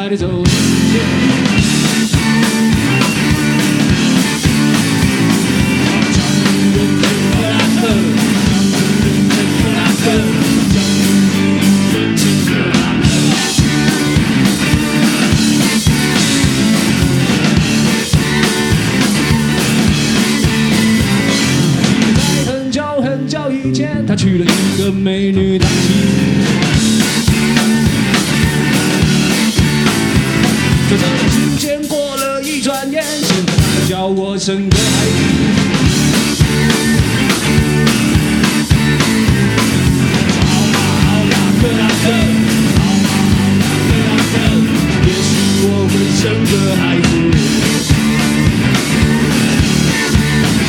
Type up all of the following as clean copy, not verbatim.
快地走向前。很久以前，他娶了一个美女当妻子。这段时间过了一转眼，现在他叫我生个孩子。好啦，克拉克，也许我会生个孩子，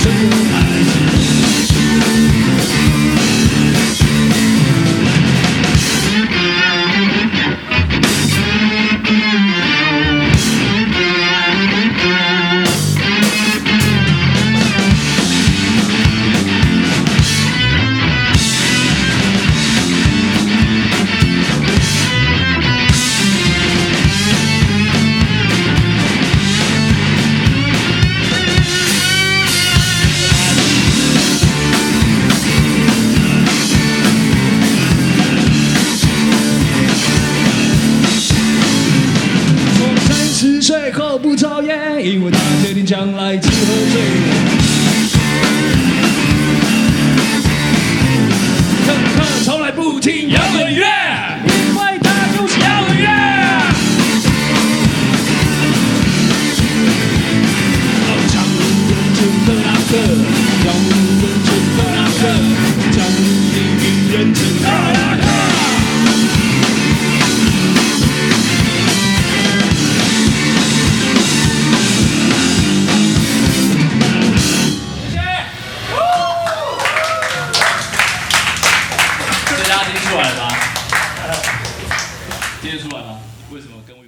生个孩子。10岁后不抽烟，因为他决定将来只喝醉。他从来不听摇滚乐，因为他就是摇滚乐。江湖人称克拉克，江湖人称克拉克，江湖地狱人称克拉克。听得出来吗？听得出来吗？为什么跟我？